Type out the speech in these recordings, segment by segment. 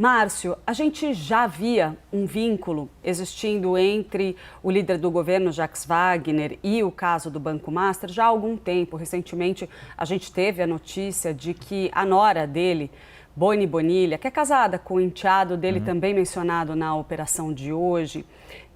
Márcio, a gente já via um vínculo existindo entre o líder do governo, Jacques Wagner, e o caso do Banco Master já há algum tempo. Recentemente, a gente teve a notícia de que a nora dele, Boni Bonilha, que é casada com o enteado dele, também mencionado na operação de hoje,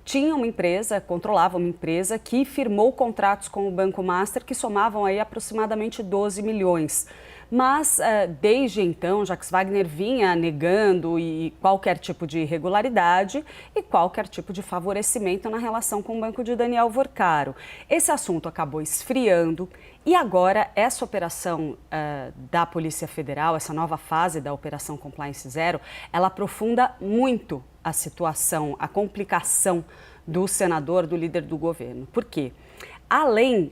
tinha uma empresa, controlava uma empresa que firmou contratos com o Banco Master que somavam aí aproximadamente 12 milhões. Mas, desde então, Jacques Wagner vinha negando qualquer tipo de irregularidade e qualquer tipo de favorecimento na relação com o banco de Daniel Vorcaro. Esse assunto acabou esfriando e agora essa operação da Polícia Federal, essa nova fase da Operação Compliance Zero, ela aprofunda muito a situação, a complicação do senador, do líder do governo. Por quê? Além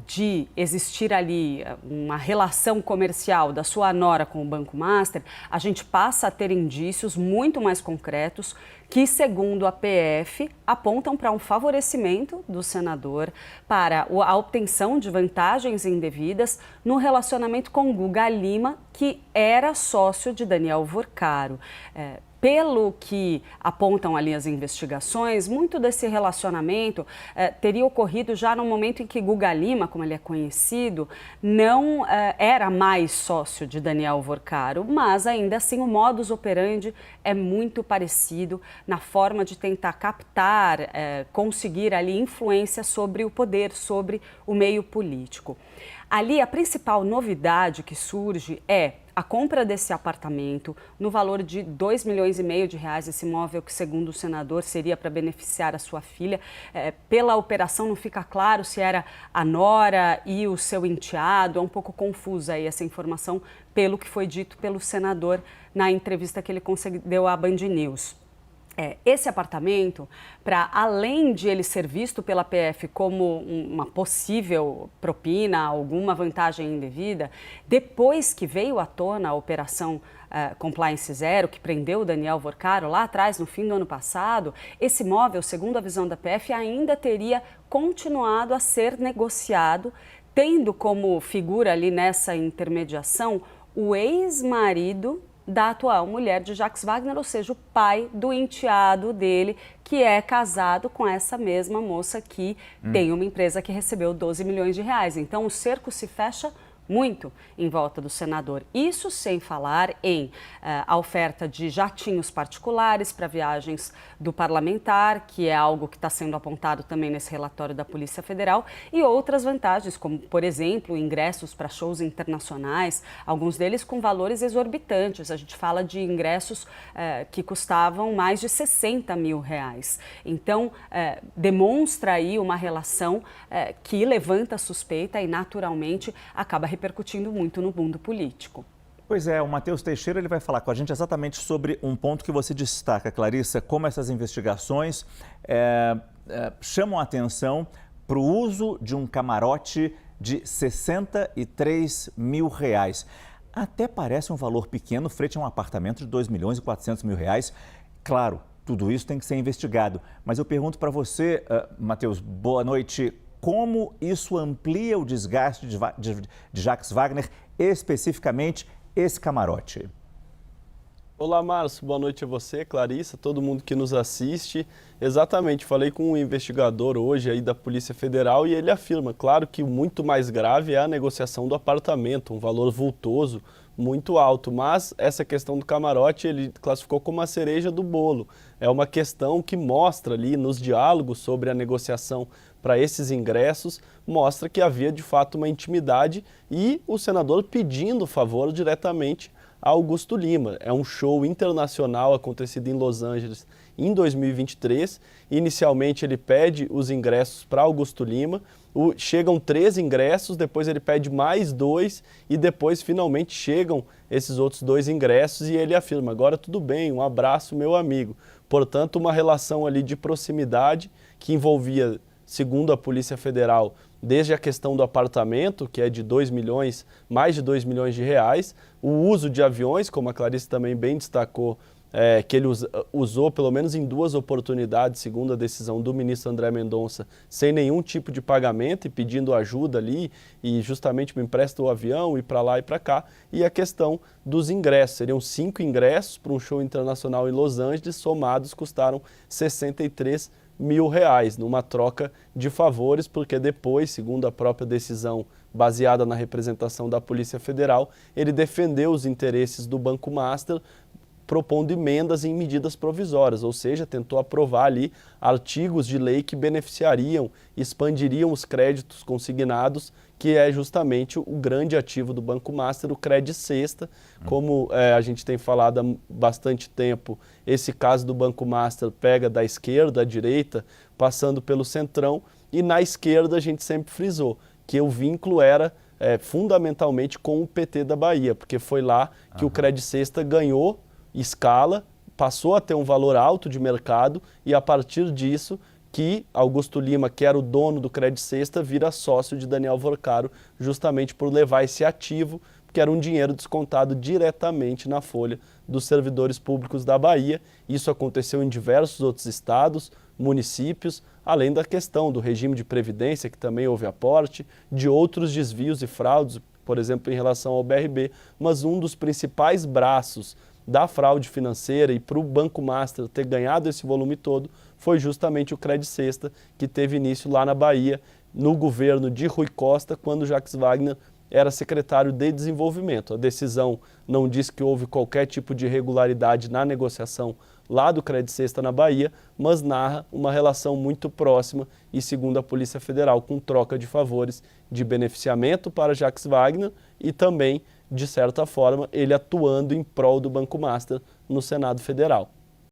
de existir ali uma relação comercial da sua nora com o Banco Master, a gente passa a ter indícios muito mais concretos que, segundo a PF, apontam para um favorecimento do senador para a obtenção de vantagens indevidas no relacionamento com Guga Lima, que era sócio de Daniel Vorcaro. Pelo que apontam ali as investigações, muito desse relacionamento teria ocorrido já no momento em que Guga Lima, como ele é conhecido, não era mais sócio de Daniel Vorcaro, mas ainda assim o modus operandi é muito parecido na forma de tentar captar, conseguir ali influência sobre o poder, sobre o meio político. Ali a principal novidade que surge é a compra desse apartamento no valor de R$2,5 milhões de reais, esse imóvel que, segundo o senador, seria para beneficiar a sua filha. Pela operação não fica claro se era a nora e o seu enteado, é um pouco confusa aí essa informação pelo que foi dito pelo senador na entrevista que ele concedeu à Band News. Esse apartamento, para além de ele ser visto pela PF como uma possível propina, alguma vantagem indevida, depois que veio à tona a operação Compliance Zero, que prendeu o Daniel Vorcaro lá atrás, no fim do ano passado, esse imóvel, segundo a visão da PF, ainda teria continuado a ser negociado, tendo como figura ali nessa intermediação o ex-marido da atual mulher de Jacques Wagner, ou seja, o pai do enteado dele, que é casado com essa mesma moça que tem uma empresa que recebeu R$12 milhões de reais. Então, o cerco se fecha muito em volta do senador. Isso sem falar em a oferta de jatinhos particulares para viagens do parlamentar, que é algo que está sendo apontado também nesse relatório da Polícia Federal, e outras vantagens, como, por exemplo, ingressos para shows internacionais, alguns deles com valores exorbitantes. A gente fala de ingressos que custavam mais de R$60 mil. Então, demonstra aí uma relação que levanta suspeita e, naturalmente, acaba repercutindo muito no mundo político. Pois é, o Matheus Teixeira ele vai falar com a gente exatamente sobre um ponto que você destaca, Clarissa, como essas investigações chamam a atenção para o uso de um camarote de R$63 mil. Até parece um valor pequeno frente a um apartamento de R$2,4 milhões. Claro, tudo isso tem que ser investigado. Mas eu pergunto para você, Matheus, boa noite. Como isso amplia o desgaste de Jacques Wagner, especificamente esse camarote? Olá, Márcio. Boa noite a você, Clarissa, todo mundo que nos assiste. Exatamente, falei com um investigador hoje aí da Polícia Federal e ele afirma, claro que o muito mais grave é a negociação do apartamento, um valor vultoso, muito alto, mas essa questão do camarote ele classificou como a cereja do bolo. É uma questão que mostra ali nos diálogos sobre a negociação para esses ingressos, mostra que havia de fato uma intimidade e o senador pedindo favor diretamente a Augusto Lima. É um show internacional acontecido em Los Angeles em 2023. Inicialmente ele pede os ingressos para Augusto Lima, chegam 3 ingressos, depois ele pede mais 2 e depois finalmente chegam esses outros 2 ingressos e ele afirma, agora tudo bem, um abraço meu amigo. Portanto, uma relação ali de proximidade que envolvia, segundo a Polícia Federal, desde a questão do apartamento, que é de 2 milhões, mais de R$2 milhões, o uso de aviões, como a Clarice também bem destacou que ele usou pelo menos em 2 oportunidades, segundo a decisão do ministro André Mendonça, sem nenhum tipo de pagamento e pedindo ajuda ali, e justamente me empresta o avião, ir para lá e para cá. E a questão dos ingressos, seriam 5 ingressos para um show internacional em Los Angeles, somados custaram R$63 mil, numa troca de favores, porque depois, segundo a própria decisão baseada na representação da Polícia Federal, ele defendeu os interesses do Banco Master, propondo emendas em medidas provisórias, ou seja, tentou aprovar ali artigos de lei que beneficiariam, expandiriam os créditos consignados, que é justamente o grande ativo do Banco Master, o Credit Sexta. Como a gente tem falado há bastante tempo, esse caso do Banco Master pega da esquerda à direita, passando pelo centrão, e na esquerda a gente sempre frisou que o vínculo era fundamentalmente com o PT da Bahia, porque foi lá que o Credit Sexta ganhou escala, passou a ter um valor alto de mercado, e a partir disso que Augusto Lima, que era o dono do Credit Sexta, vira sócio de Daniel Vorcaro, justamente por levar esse ativo, que era um dinheiro descontado diretamente na folha dos servidores públicos da Bahia. Isso aconteceu em diversos outros estados, municípios, além da questão do regime de previdência, que também houve aporte, de outros desvios e fraudes, por exemplo, em relação ao BRB, mas um dos principais braços da fraude financeira e para o Banco Master ter ganhado esse volume todo foi justamente o Credit Sexta, que teve início lá na Bahia, no governo de Rui Costa, quando Jacques Wagner era secretário de Desenvolvimento. A decisão não diz que houve qualquer tipo de irregularidade na negociação lá do Credit Sexta na Bahia, mas narra uma relação muito próxima e, segundo a Polícia Federal, com troca de favores de beneficiamento para Jacques Wagner e também, de certa forma, ele atuando em prol do Banco Master no Senado Federal.